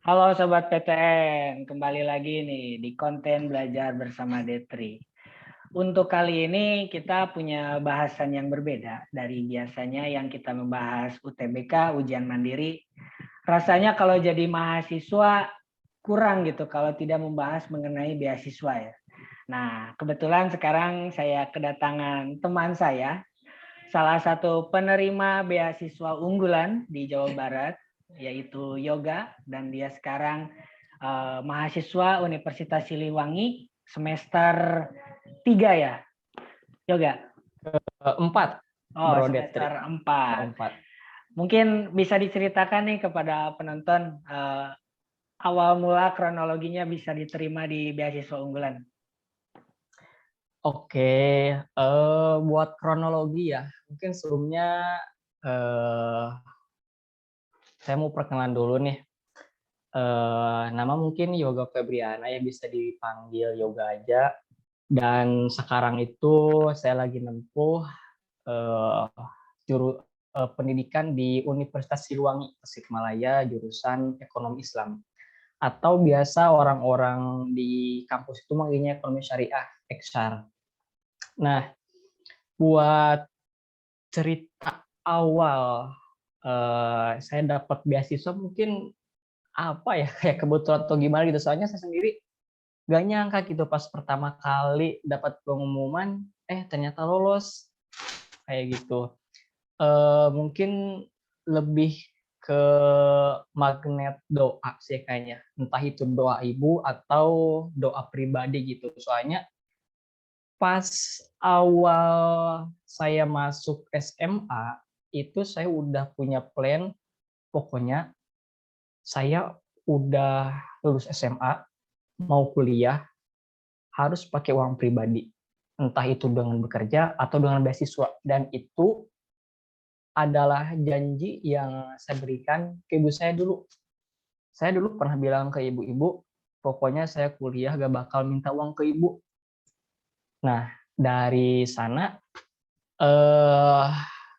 Halo Sobat PTN, kembali lagi nih di konten belajar bersama Detri. Untuk kali ini kita punya bahasan yang berbeda dari biasanya yang kita membahas UTBK, ujian mandiri. Rasanya kalau jadi mahasiswa kurang gitu kalau tidak membahas mengenai beasiswa ya. Nah, kebetulan sekarang saya kedatangan teman saya, salah satu penerima beasiswa unggulan di Jawa Barat, yaitu Yoga, dan dia sekarang mahasiswa Universitas Siliwangi semester 3 ya, Yoga? Empat, Oh, Bro semester Detri. 4. Empat. Mungkin bisa diceritakan nih kepada penonton awal mula kronologinya bisa diterima di beasiswa unggulan. Oke, buat kronologi ya, mungkin sebelumnya saya mau perkenalan dulu nih. Nama mungkin Yoga Febriana, ya bisa dipanggil Yoga aja. Dan sekarang itu saya lagi nempuh pendidikan di Universitas Siliwangi, Tasikmalaya, jurusan Ekonomi Islam. Atau biasa orang-orang di kampus itu manggilnya Ekonomi Syariah, EKSYAR. Nah, buat cerita awal saya dapat beasiswa mungkin apa ya, kayak kebetulan atau gimana gitu. Soalnya saya sendiri gak nyangka gitu pas pertama kali dapat pengumuman, ternyata lolos kayak gitu. Mungkin lebih ke magnet doa sih kayaknya. Entah itu doa ibu atau doa pribadi gitu. Soalnya pas awal saya masuk SMA, itu saya udah punya plan, pokoknya saya udah lulus SMA, mau kuliah, harus pakai uang pribadi. Entah itu dengan bekerja atau dengan beasiswa. Dan itu adalah janji yang saya berikan ke ibu saya dulu. Saya dulu pernah bilang ke ibu-ibu, pokoknya saya kuliah gak bakal minta uang ke ibu. Nah, dari sana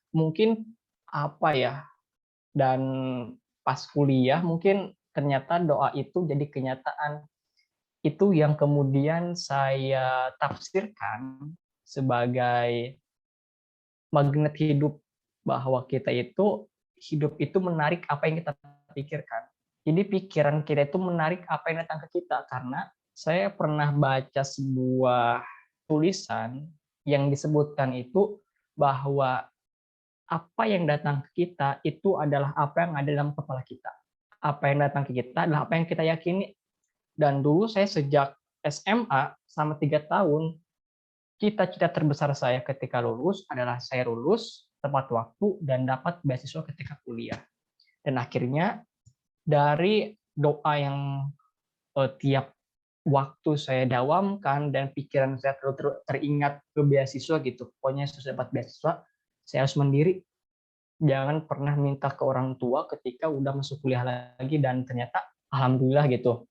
mungkin apa ya, dan pas kuliah mungkin ternyata doa itu jadi kenyataan. Itu yang kemudian saya tafsirkan sebagai magnet hidup, bahwa kita itu hidup itu menarik apa yang kita pikirkan. Jadi pikiran kita itu menarik apa yang datang ke kita. Karena saya pernah baca sebuah tulisan yang disebutkan itu bahwa apa yang datang ke kita itu adalah apa yang ada dalam kepala kita. Apa yang datang ke kita adalah apa yang kita yakini. Dan dulu saya sejak SMA selama 3 tahun, cita-cita terbesar saya ketika lulus adalah saya lulus tepat waktu dan dapat beasiswa ketika kuliah. Dan akhirnya dari doa yang tiap waktu saya dawamkan dan pikiran saya teringat ke beasiswa gitu. Pokoknya saya dapat beasiswa, saya harus mandiri. Jangan pernah minta ke orang tua ketika udah masuk kuliah lagi. Dan ternyata alhamdulillah gitu,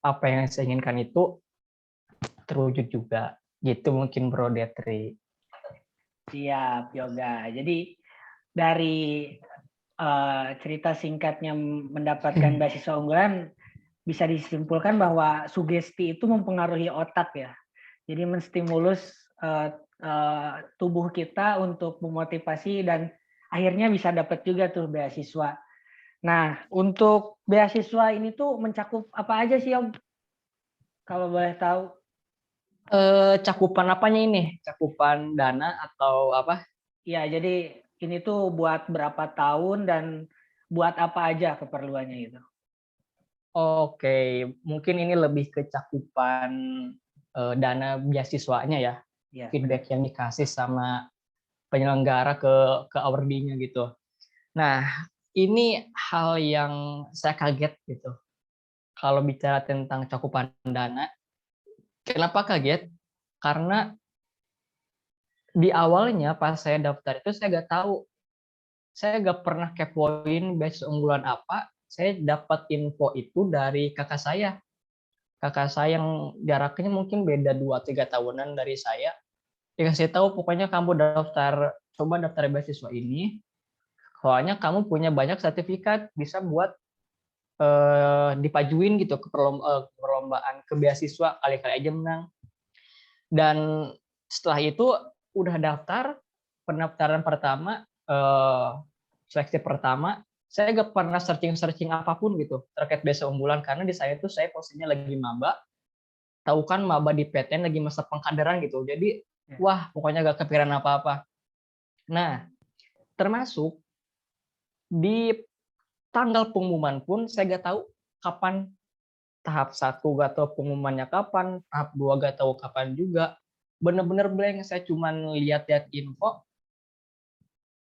apa yang saya inginkan itu terwujud juga gitu mungkin Bro Detri. Siap, Yoga. Jadi dari cerita singkatnya mendapatkan beasiswa unggulan, bisa disimpulkan bahwa sugesti itu mempengaruhi otak ya. Jadi menstimulus tubuh kita untuk memotivasi dan akhirnya bisa dapat juga tuh beasiswa. Nah, untuk beasiswa ini tuh mencakup apa aja sih, Om? Kalau boleh tahu. Cakupan apanya ini? Cakupan dana atau apa? Ya, jadi ini tuh buat berapa tahun dan buat apa aja keperluannya itu. Oke, mungkin ini lebih ke cakupan dana beasiswanya ya. Ya, benar. Feedback yang dikasih sama penyelenggara ke awardee-nya gitu. Nah, ini hal yang saya kaget gitu. Kalau bicara tentang cakupan dana, kenapa kaget? Karena di awalnya pas saya daftar itu saya nggak tahu, saya nggak pernah kepoin batch unggulan apa. Saya dapat info itu dari kakak saya. Kakak saya yang jaraknya mungkin beda 2-3 tahunan dari saya. Dikasih tahu pokoknya kamu coba daftar beasiswa ini. Soalnya kamu punya banyak sertifikat, bisa buat dipajuin gitu ke perlombaan ke beasiswa, kali-kali aja menang. Dan setelah itu udah daftar, pendaftaran pertama, seleksi pertama, saya gak pernah searching apapun gitu terkait beasiswa unggulan, karena di saya tuh saya posisinya lagi maba, tahu kan maba di PTN lagi masa pengkaderan gitu, jadi wah pokoknya gak kepikiran apa-apa. Nah, termasuk di tanggal pengumuman pun saya gak tahu kapan, tahap 1 gak tahu pengumumannya kapan, tahap 2 gak tahu kapan juga, bener-bener blank. Saya cuman lihat-lihat info,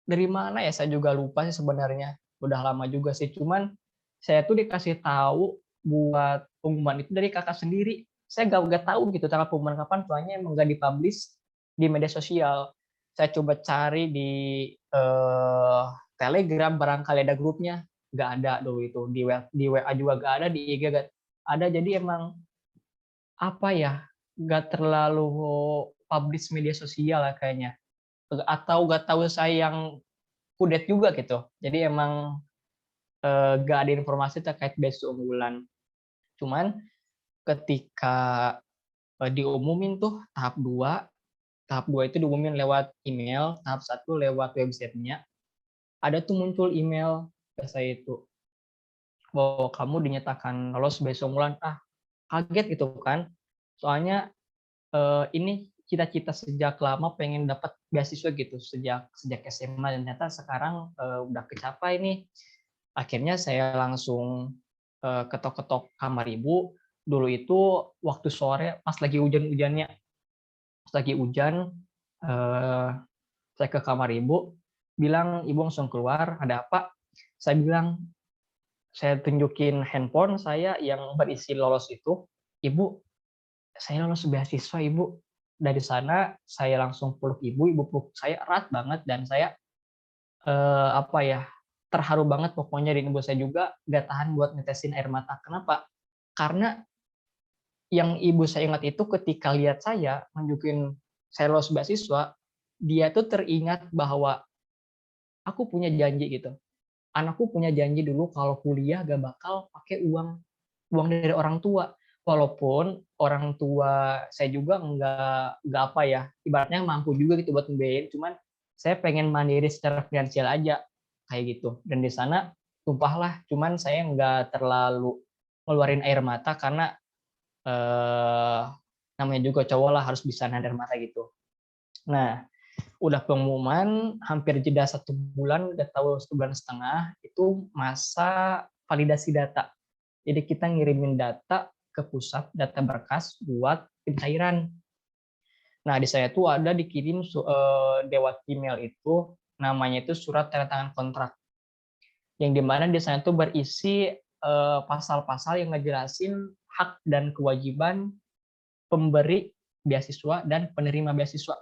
dari mana ya saya juga lupa sih sebenarnya, udah lama juga sih. Cuman saya tuh dikasih tahu buat pengumuman itu dari kakak sendiri. Saya gak tahu gitu tanggal pengumuman kapan, soalnya emang gak dipublish di media sosial. Saya coba cari di Telegram, barangkali ada grupnya, nggak ada dulu itu. Di WA juga nggak ada, di IG nggak ada. Jadi emang apa ya, nggak terlalu publish media sosial lah kayaknya. Atau nggak tahu saya yang kudet juga gitu. Jadi emang nggak ada informasi terkait beasiswa unggulan. Cuman ketika diumumin tuh tahap 2 itu diumumin lewat email, tahap 1 lewat websitenya. Ada tuh muncul email ke saya itu, bahwa kamu dinyatakan lolos beasiswa unggulan. Kaget gitu kan, soalnya ini cita-cita sejak lama pengen dapat beasiswa gitu, sejak SMA, dan ternyata sekarang udah kecapai nih. Akhirnya saya langsung ketok-ketok kamar ibu. Dulu itu waktu sore pas lagi hujan-hujannya, pas lagi hujan, saya ke kamar ibu, bilang, ibu langsung keluar, ada apa? Saya bilang, saya tunjukin handphone saya yang berisi lolos itu, ibu, saya lolos beasiswa ibu. Dari sana saya langsung peluk ibu peluk saya erat banget, dan saya apa ya, terharu banget pokoknya, dan ibu saya juga gak tahan buat netesin air mata. Kenapa? Karena yang ibu saya ingat itu ketika lihat saya nunjukin saya lolos beasiswa, dia tuh teringat bahwa aku punya janji gitu. Anakku punya janji dulu kalau kuliah gak bakal pakai uang dari orang tua. Walaupun orang tua saya juga nggak apa ya, ibaratnya mampu juga gitu buat membiayain, cuman saya pengen mandiri secara finansial aja kayak gitu. Dan di sana tumpahlah, cuman saya nggak terlalu ngeluarin air mata karena namanya juga cowok lah, harus bisa nahan air mata gitu. Nah, udah pengumuman, hampir jeda 1 bulan, udah tahu 1,5 bulan, itu masa validasi data. Jadi kita ngirimin data ke pusat, data berkas buat pencairan. Nah, di saya tuh ada dikirim lewat email itu, namanya itu surat tanda tangan kontrak. Yang dimana di sana tuh berisi pasal-pasal yang ngejelasin hak dan kewajiban pemberi beasiswa dan penerima beasiswa.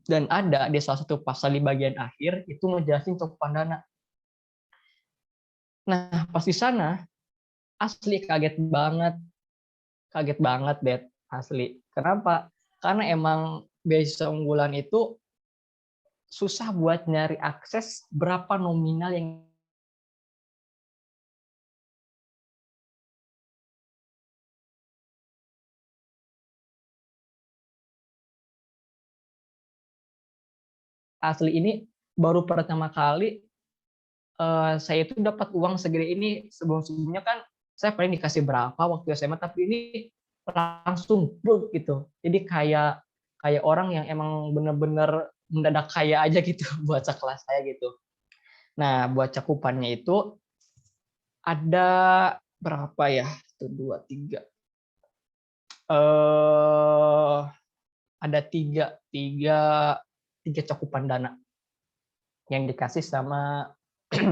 Dan ada di salah satu pasal di bagian akhir itu ngejelasin cakupan dana. Nah, pas di sana asli kaget banget, Bet, asli. Kenapa? Karena emang beasiswa unggulan itu susah buat nyari akses berapa nominal yang asli. Ini baru pertama kali saya itu dapat uang segede ini. Sebelum-sebelumnya kan saya paling dikasih berapa waktu SMA, tapi ini langsung gitu. Jadi kayak orang yang emang bener-bener mendadak kaya aja gitu buat sekelas saya gitu. Nah, buat cakupannya itu ada berapa ya? 1, 2, 3. Ada tiga cakupan dana yang dikasih sama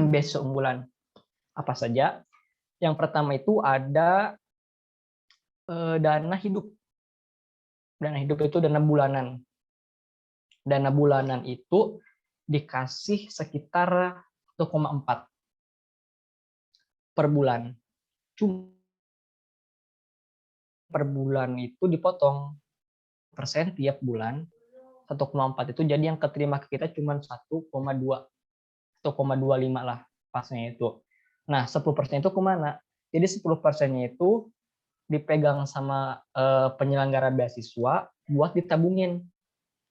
beasiswa unggulan. Apa saja? Yang pertama itu ada dana hidup. Dana hidup itu dana bulanan. Dana bulanan itu dikasih sekitar 1,4 per bulan. Cuma per bulan itu dipotong persen tiap bulan. 1,4 itu jadi yang keterima ke kita cuma 1,2, 1,25 lah pasnya itu. Nah, 10% itu kemana? Jadi 10%-nya itu dipegang sama penyelenggara beasiswa buat ditabungin.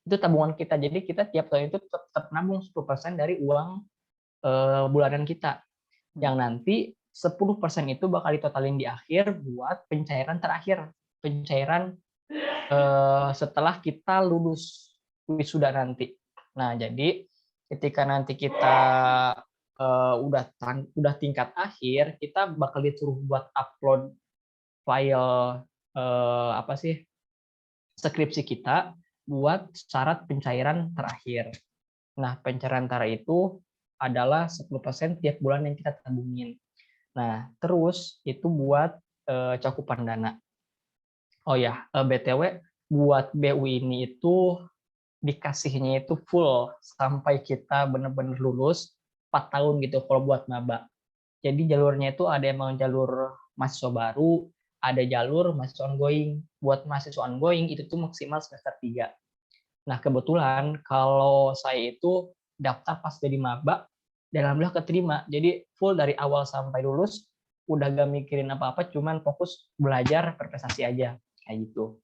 Itu tabungan kita. Jadi kita tiap tahun itu tetap nabung 10% dari uang bulanan kita. Yang nanti 10% itu bakal ditotalin di akhir buat pencairan terakhir. Pencairan setelah kita lulus wisuda nanti. Nah, jadi ketika nanti kita udah tingkat akhir, kita bakal disuruh buat upload file apa sih skripsi kita buat syarat pencairan terakhir. Nah, pencairan terakhir itu adalah 10% tiap bulan yang kita tabungin. Nah, terus itu buat cakupan dana. Oh ya, BTW buat BU ini itu dikasihnya itu full sampai kita benar-benar lulus 4 tahun gitu kalau buat maba. Jadi jalurnya itu ada emang jalur mahasiswa baru, ada jalur mahasiswa ongoing. Buat mahasiswa ongoing itu tuh maksimal semester 3. Nah, kebetulan kalau saya itu daftar pas jadi maba, dan alhamdulillah keterima. Jadi full dari awal sampai lulus, udah gak mikirin apa-apa, cuman fokus belajar berprestasi aja, kayak gitu.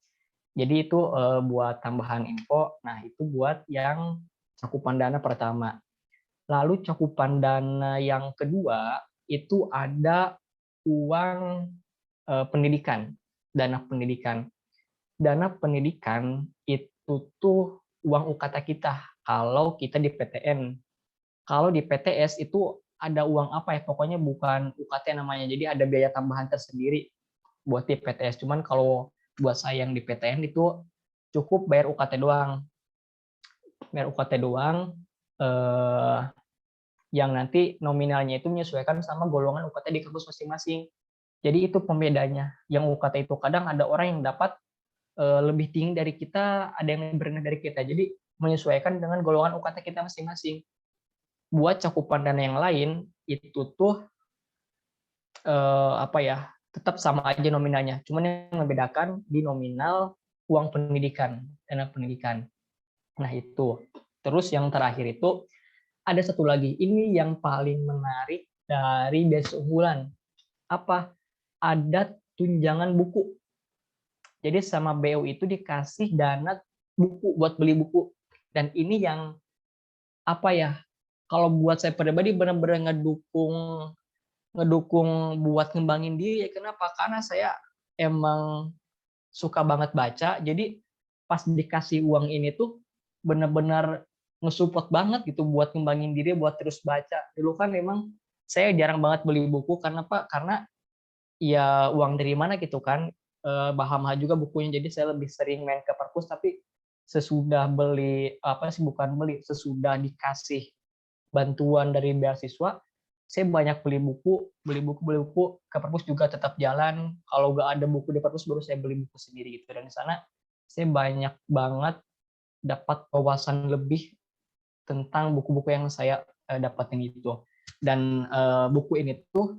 Jadi itu buat tambahan info. Nah, itu buat yang cakupan dana pertama. Lalu cakupan dana yang kedua itu ada uang pendidikan, dana pendidikan. Dana pendidikan itu tuh uang UKT kita kalau kita di PTN. Kalau di PTS itu ada uang apa ya? Pokoknya bukan UKT namanya. Jadi ada biaya tambahan tersendiri buat di PTS. Cuman kalau buat saya yang di PTN itu cukup bayar UKT doang. Bayar UKT doang. Yang nanti nominalnya itu menyesuaikan sama golongan UKT di kampus masing-masing. Jadi itu pembedanya. Yang UKT itu kadang ada orang yang dapat lebih tinggi dari kita, ada yang lebih rendah dari kita. Jadi menyesuaikan dengan golongan UKT kita masing-masing. Buat cakupan dana yang lain itu tuh apa ya? Tetap sama aja nominalnya. Cuman yang membedakan di nominal uang pendidikan, dana pendidikan. Nah, itu. Terus yang terakhir itu ada satu lagi. Ini yang paling menarik dari beasiswa unggulan. Apa? Ada tunjangan buku. Jadi sama BU itu dikasih dana buku buat beli buku. Dan ini yang apa ya? Kalau buat saya pribadi benar-benar ngedukung buat ngembangin diri. Kenapa? Karena saya emang suka banget baca. Jadi pas dikasih uang ini tuh benar-benar ngesupport banget gitu buat ngembangin diri, buat terus baca. Dulu kan memang saya jarang banget beli buku karena apa? Karena ya uang dari mana gitu kan, mahal-mahal juga bukunya, jadi saya lebih sering main ke perpus. Tapi sesudah beli apa sih, bukan beli, sesudah dikasih bantuan dari beasiswa, saya banyak beli buku ke perpus juga tetap jalan. Kalau nggak ada buku di perpus baru saya beli buku sendiri gitu. Dan di sana saya banyak banget dapat wawasan lebih tentang buku-buku yang saya dapatin itu. Dan buku ini tuh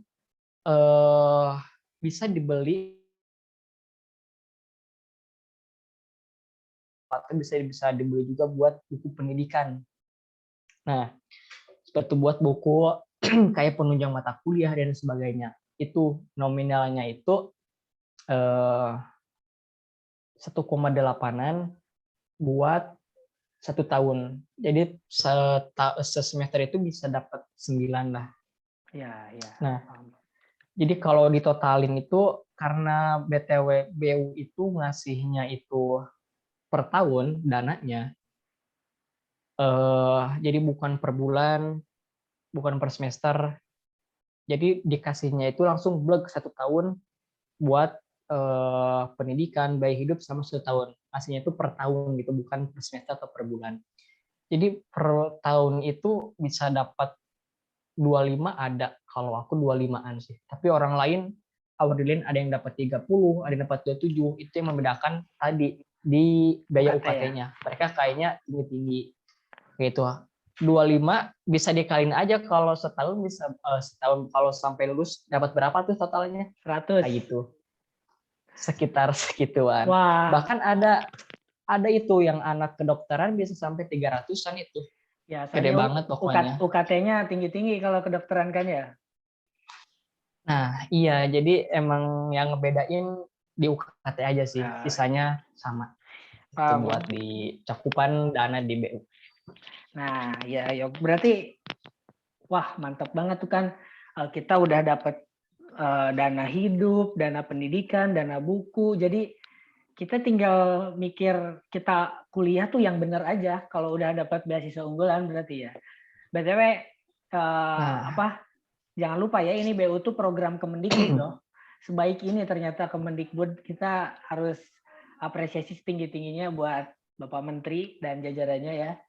bisa dibeli, atau bisa dibeli juga buat buku pendidikan. Nah, seperti buat buku kayak penunjang mata kuliah dan sebagainya. Itu nominalnya itu 1,8-an buat 1 tahun. Jadi semester itu bisa dapat 9 lah. Ya, ya. Nah, jadi kalau ditotalin itu karena BTW BU itu ngasihnya itu per tahun dananya, jadi bukan per bulan, bukan per semester. Jadi dikasihnya itu langsung blek 1 tahun buat pendidikan, biaya hidup sama 1 tahun. Ngasihnya itu per tahun gitu, bukan per semester atau per bulan. Jadi per tahun itu bisa dapat 25 ada, kalau aku 25-an sih. Tapi orang lain, awardilin ada yang dapat 30, ada yang dapat 27. Itu yang membedakan tadi di biaya UKT-nya. Mereka kayaknya tinggi-tinggi. Gitu. 25 bisa dikaliin aja, kalau setahun bisa setahun kalau sampai lulus dapat berapa tuh totalnya? 100. Kayak gitu. Sekitar segituan. Wah. Bahkan ada itu yang anak kedokteran bisa sampai 300-an itu. Ya, gede banget pokoknya. UKT-nya tinggi-tinggi kalau kedokteran kan ya? Nah, iya, jadi emang yang ngebedain di UKT aja sih, Nah, sisanya sama. Itu buat di cakupan dana di BU. nah, ya, Yok. Berarti, wah, mantap banget tuh kan. Kita udah dapat dana hidup, dana pendidikan, dana buku. Jadi kita tinggal mikir kita kuliah tuh yang bener aja. Kalau udah dapat beasiswa unggulan berarti ya. BTW, Nah, apa? Jangan lupa ya, ini BU tuh program Kemendikbud loh. Sebaik ini ternyata Kemendikbud, kita harus apresiasi setinggi-tingginya buat Bapak Menteri dan jajarannya ya.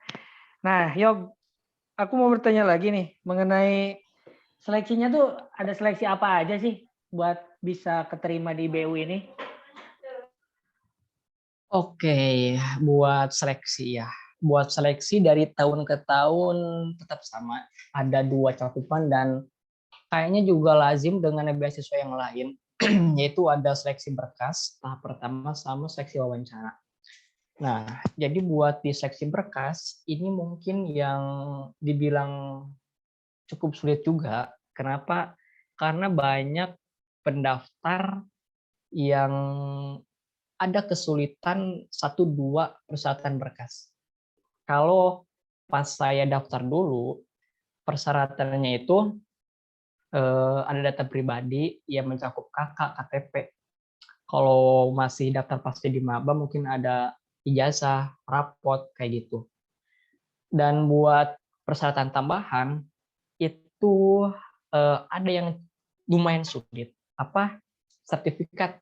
Nah, Yog, aku mau bertanya lagi nih mengenai seleksinya tuh, ada seleksi apa aja sih buat bisa keterima di BU ini? oke, buat seleksi ya. Buat seleksi dari tahun ke tahun tetap sama. Ada 2 cakupan dan kayaknya juga lazim dengan beasiswa yang lain, yaitu ada seleksi berkas tahap pertama sama seleksi wawancara. Nah, jadi buat di seleksi berkas ini mungkin yang dibilang cukup sulit juga. Kenapa? Karena banyak pendaftar yang ada kesulitan 1-2 persyaratan berkas. Kalau pas saya daftar dulu, persyaratannya itu ada data pribadi yang mencakup kakak, KTP. Kalau masih daftar pasti di maba mungkin ada ijazah, rapot kayak gitu. Dan buat persyaratan tambahan itu ada yang lumayan sulit. Apa? Sertifikat.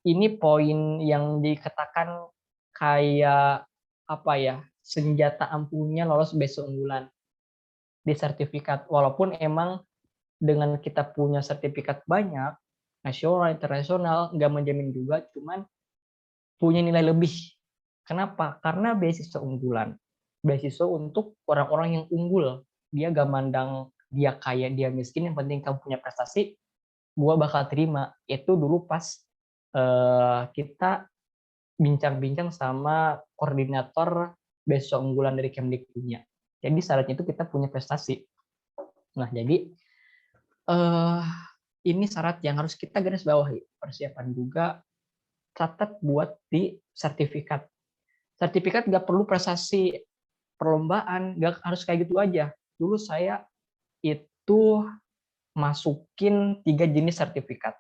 Ini poin yang dikatakan kayak apa ya? Senjata ampuhnya lolos besok unggulan di sertifikat. Walaupun emang dengan kita punya sertifikat banyak, nasional, internasional, nggak menjamin juga, cuman punya nilai lebih. Kenapa? Karena beasiswa unggulan. Beasiswa untuk orang-orang yang unggul. Dia gak mandang dia kaya, dia miskin, yang penting kamu punya prestasi, gua bakal terima. Itu dulu pas kita bincang-bincang sama koordinator beasiswa unggulan dari Kemdikbudnya. Jadi syaratnya itu kita punya prestasi. Nah, jadi eh ini syarat yang harus kita garis bawahi. Persiapan juga catat buat di sertifikat. Sertifikat nggak perlu prestasi perlombaan, nggak harus kayak gitu aja. Dulu saya itu masukin 3 jenis sertifikat.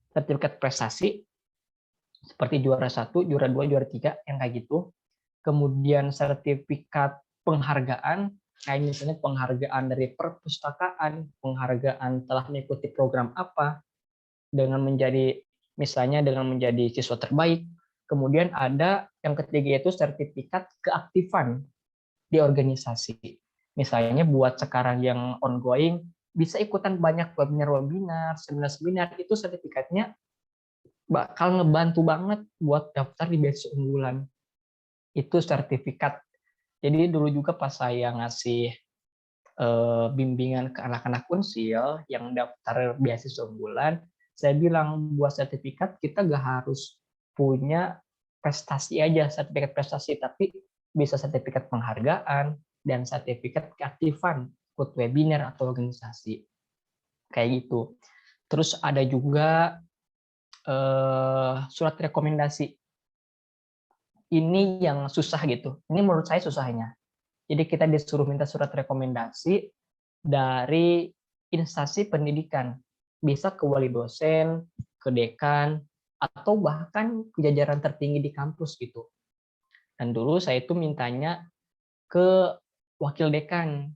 Sertifikat prestasi, seperti juara 1, juara 2, juara 3, yang kayak gitu. Kemudian sertifikat penghargaan, kayak misalnya penghargaan dari perpustakaan, penghargaan telah mengikuti program apa, dengan menjadi misalnya dengan menjadi siswa terbaik. Kemudian ada yang ketiga yaitu sertifikat keaktifan di organisasi. Misalnya buat sekarang yang ongoing bisa ikutan banyak webinar-webinar, seminar-seminar, itu sertifikatnya bakal ngebantu banget buat daftar di beasiswa unggulan. Itu sertifikat. Jadi dulu juga pas saya ngasih bimbingan ke anak-anak Unsil yang daftar beasiswa unggulan, saya bilang buat sertifikat kita gak harus punya prestasi aja, sertifikat prestasi, tapi bisa sertifikat penghargaan dan sertifikat keaktifan ikut webinar atau organisasi kayak gitu. Terus ada juga surat rekomendasi. Ini yang susah gitu. Ini menurut saya susahnya. Jadi kita disuruh minta surat rekomendasi dari instansi pendidikan. Bisa ke wali dosen, ke dekan, atau bahkan ke jajaran tertinggi di kampus gitu. Dan dulu saya itu mintanya ke wakil dekan.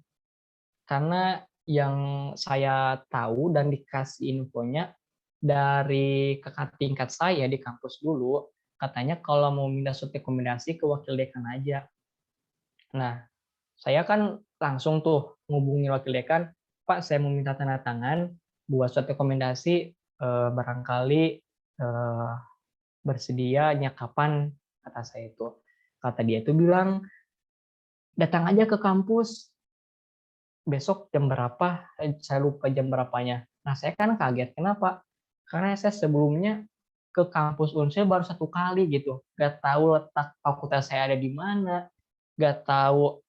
Karena yang saya tahu dan dikasih infonya dari kakak tingkat saya di kampus dulu, katanya kalau mau minta surat rekomendasi ke wakil dekan aja. Nah, saya kan langsung tuh ngubungi wakil dekan, Pak, saya mau minta tanda tangan buat suatu rekomendasi, barangkali bersedianya kapan, kata saya itu. Kata dia itu bilang, datang aja ke kampus, besok jam berapa, saya lupa jam berapanya. Nah, saya kan kaget, kenapa? Karena saya sebelumnya ke kampus Unsil baru 1 kali gitu, nggak tahu letak fakultas saya ada di mana, nggak tahu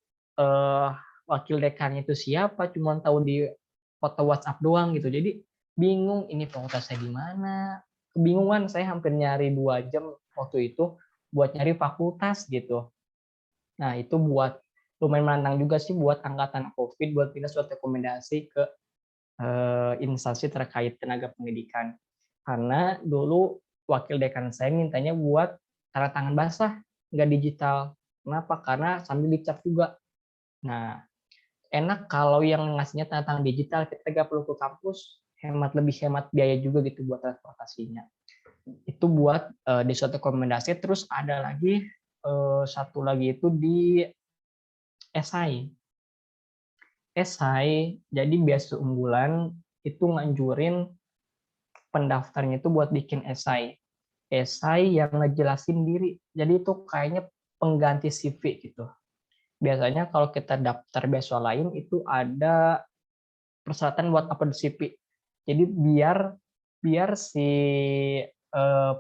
wakil dekannya itu siapa, cuma tahu di foto WhatsApp doang gitu. Jadi bingung ini fakultas saya di mana. Kebingungan, saya hampir nyari 2 jam waktu itu buat nyari fakultas gitu. Nah, itu buat lumayan menantang juga sih buat angkatan Covid buat pindah surat rekomendasi ke instansi terkait tenaga pendidikan. Karena dulu wakil dekan saya mintanya buat tanda tangan basah, nggak digital. Kenapa? Karena sambil dicap juga. Nah, enak kalau yang ngasihnya tanda tangan digital, kita nggak perlu ke kampus, lebih hemat biaya juga gitu buat transportasinya. Itu buat di suatu rekomendasi. Terus ada lagi satu lagi itu di esai. Esai, jadi beasiswa unggulan itu nganjurin pendaftarnya itu buat bikin esai. Esai yang ngejelasin diri. Jadi itu kayaknya pengganti CV gitu. Biasanya kalau kita daftar beasiswa lain itu ada persyaratan buat upload CV. Jadi biar biar si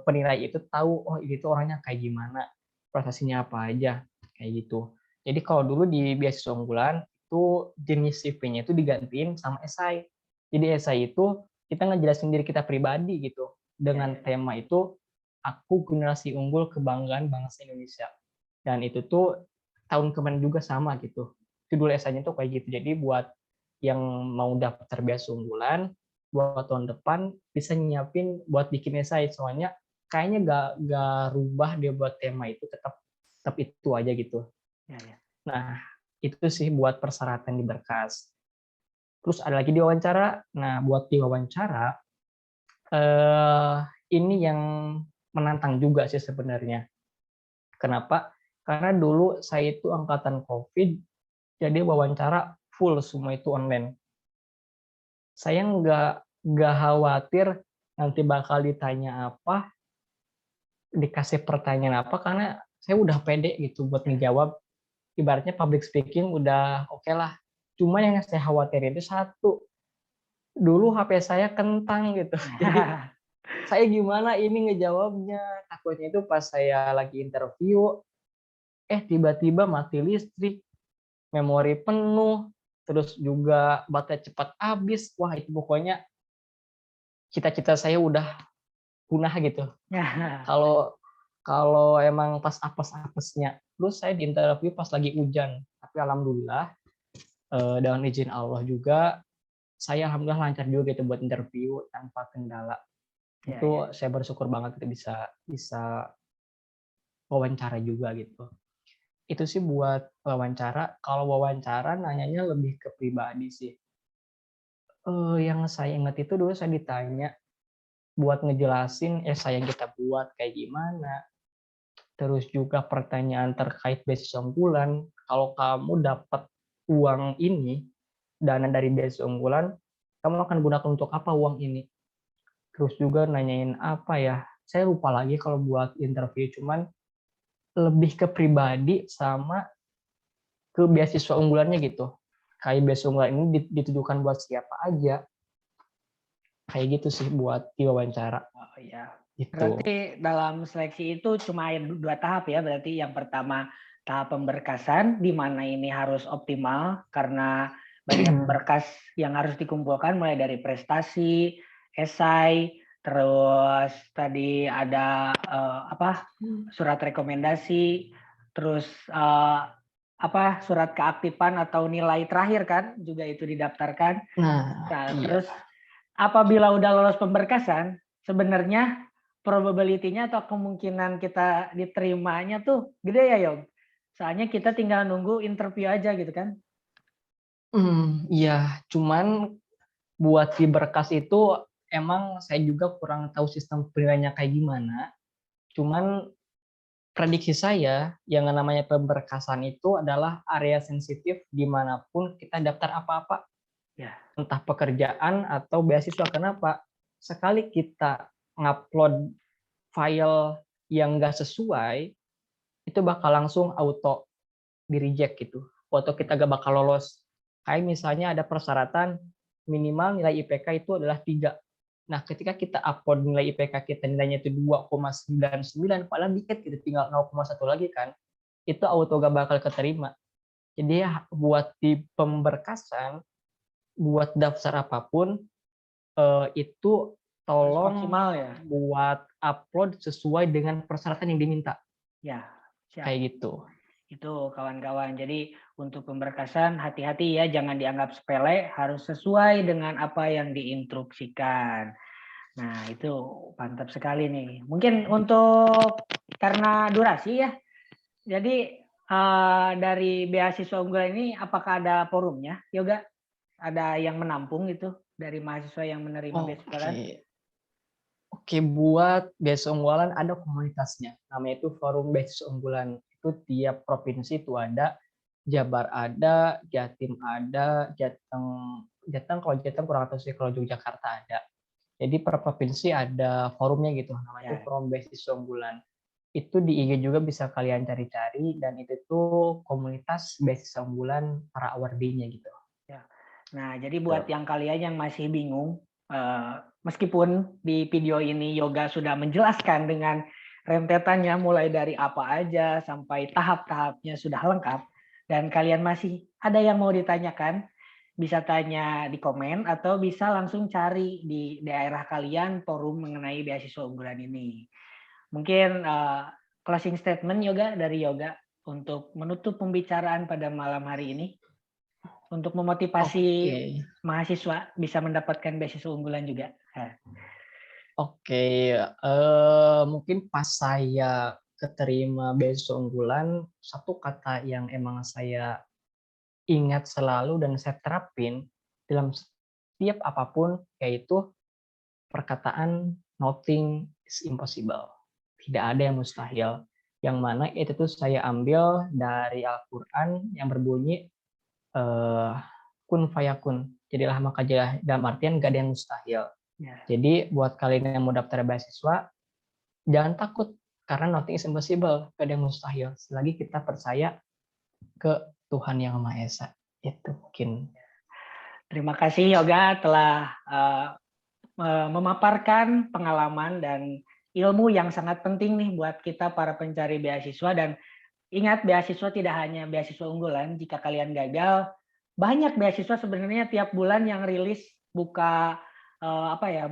penilai itu tahu oh ini tuh orangnya kayak gimana, prestasinya apa aja kayak gitu. Jadi kalau dulu di beasiswa unggulan itu jenis CV-nya itu digantiin sama esai. Jadi esai itu kita ngejelasin diri kita pribadi gitu dengan tema itu aku generasi unggul kebanggaan bangsa Indonesia. Dan itu tuh tahun kemarin juga sama gitu. Judul esainya tuh kayak gitu. Jadi buat yang mau daftar beasiswa unggulan buat tahun depan bisa nyiapin buat bikin esai, soalnya kayaknya gak rubah dia buat tema itu, tetap tetap itu aja gitu. Nah, itu sih buat persyaratan di berkas. Terus ada lagi di wawancara. Nah, buat di wawancara ini yang menantang juga sih sebenarnya. Kenapa? Karena dulu saya itu angkatan COVID, jadi wawancara full semua itu online. Saya nggak khawatir nanti bakal ditanya apa, dikasih pertanyaan apa, karena saya udah pede gitu buat ngejawab. Ibaratnya public speaking udah oke lah. Cuma yang saya khawatirin itu satu, dulu HP saya kentang gitu. Jadi saya gimana ini ngejawabnya? Takutnya itu pas saya lagi interview, tiba-tiba mati listrik, memori penuh, terus juga baterai cepat habis. Wah, itu pokoknya cita-cita saya udah punah gitu. Kalau kalau emang pas apes-apesnya. Terus saya di interview pas lagi hujan. Tapi alhamdulillah dengan izin Allah juga saya alhamdulillah lancar juga gitu buat interview tanpa kendala. Itu saya bersyukur banget gitu bisa bisa wawancara juga gitu. Itu sih buat wawancara. Kalau wawancara nanyanya lebih ke pribadi sih. Yang saya ingat itu dulu saya ditanya buat ngejelasin esai yang kita buat kayak gimana. Terus juga pertanyaan terkait beasiswa unggulan. Kalau kamu dapat uang ini, dana dari beasiswa unggulan, kamu akan gunakan untuk apa uang ini? Terus juga nanyain apa ya? Saya lupa lagi kalau buat interview, cuman lebih ke pribadi sama ke beasiswa unggulannya gitu. Kayak beasiswa unggulan ini ditujukan buat siapa aja. Kayak gitu sih buat diwawancara. Oh iya. Gitu. Berarti dalam seleksi itu cuma ada 2 tahap ya. Berarti yang pertama tahap pemberkasan, di mana ini harus optimal karena banyak berkas yang harus dikumpulkan mulai dari prestasi, esai, terus tadi ada surat rekomendasi, terus surat keaktifan atau nilai terakhir kan juga itu didaftarkan. Nah, iya. Terus apabila udah lolos pemberkasan, sebenarnya probability-nya atau kemungkinan kita diterimanya tuh gede ya, Yom? Soalnya kita tinggal nunggu interview aja gitu kan? Iya, cuman buat di berkas itu emang saya juga kurang tahu sistem penilaiannya kayak gimana. Cuman prediksi saya yang namanya pemberkasan itu adalah area sensitif dimanapun kita daftar apa-apa. Ya. Entah pekerjaan atau beasiswa. Kenapa? Sekali kita ngupload file yang nggak sesuai, itu bakal langsung auto di-reject gitu. Atau kita nggak bakal lolos. Kayak misalnya ada persyaratan minimal nilai IPK itu adalah 3. Nah, ketika kita upload nilai IPK kita nilainya itu 2,99, padahal dikit gitu, tinggal 0,1 lagi kan, itu auto gak bakal keterima. Jadi ya buat di pemberkasan, buat daftar apapun, itu Harus tolong maksimal ya? buat upload sesuai dengan persyaratan yang diminta, Ya, siap. kayak gitu. Itu kawan-kawan. Jadi untuk pemberkasan hati-hati ya, jangan dianggap sepele, harus sesuai dengan apa yang diinstruksikan. Nah, itu mantap sekali nih. Mungkin untuk karena durasi ya. Jadi dari beasiswa unggulan ini apakah ada forumnya? Yoga, ada yang menampung itu dari mahasiswa yang menerima beasiswa kan? Oke. Oke, buat beasiswa unggulan ada komunitasnya. Namanya itu Forum Beasiswa Unggulan. Itu tiap provinsi itu ada. Jabar ada, Jatim ada, Jateng kalau Jateng kurang tahu sih, kalau Yogyakarta ada. Jadi per provinsi ada forumnya gitu, namanya itu Ya. Forum Beasiswa Unggulan. Itu di IG juga bisa kalian cari-cari, dan itu tuh komunitas beasiswa unggulan para awardee-nya gitu. Ya. Nah, jadi buat yang kalian yang masih bingung, meskipun di video ini Yoga sudah menjelaskan dengan rentetannya mulai dari apa aja sampai tahap-tahapnya sudah lengkap, dan kalian masih ada yang mau ditanyakan, bisa tanya di komen atau bisa langsung cari di daerah kalian forum mengenai beasiswa unggulan ini. Mungkin closing statement Yoga dari Yoga untuk menutup pembicaraan pada malam hari ini, untuk memotivasi mahasiswa bisa mendapatkan beasiswa unggulan juga. Oke, mungkin pas saya keterima beasiswa unggulan, satu kata yang emang saya ingat selalu dan saya terapin dalam setiap apapun, yaitu perkataan nothing is impossible. Tidak ada yang mustahil. Yang mana itu tuh saya ambil dari Al-Quran yang berbunyi kun fayakun. Jadilah maka jadilah, dalam artian gak ada yang mustahil. Ya. Jadi buat kalian yang mau daftar beasiswa, jangan takut karena nothing is impossible, gak ada yang mustahil. Selagi kita percaya ke Tuhan Yang Maha Esa. Itu mungkin. Terima kasih Yoga telah memaparkan pengalaman dan ilmu yang sangat penting nih buat kita para pencari beasiswa. Dan ingat, beasiswa tidak hanya beasiswa unggulan. Jika kalian gagal, banyak beasiswa sebenarnya tiap bulan yang rilis buka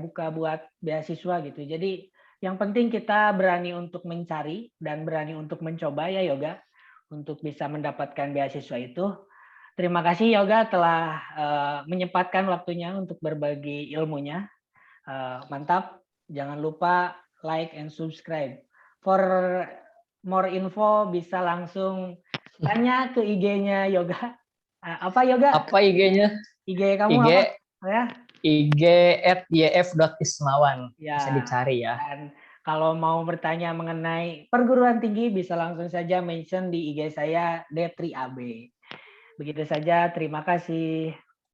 buka buat beasiswa gitu. Jadi yang penting kita berani untuk mencari dan berani untuk mencoba ya Yoga, untuk bisa mendapatkan beasiswa itu. Terima kasih Yoga telah menyempatkan waktunya untuk berbagi ilmunya. Mantap. Jangan lupa like and subscribe. For more info bisa langsung tanya ke IG-nya Yoga. Apa Yoga? Apa IG-nya? IG kamu IG, apa? Ya. IG @yf.ismawan. Ya. Bisa dicari ya. Dan kalau mau bertanya mengenai perguruan tinggi bisa langsung saja mention di IG saya D3AB. Begitu saja, terima kasih.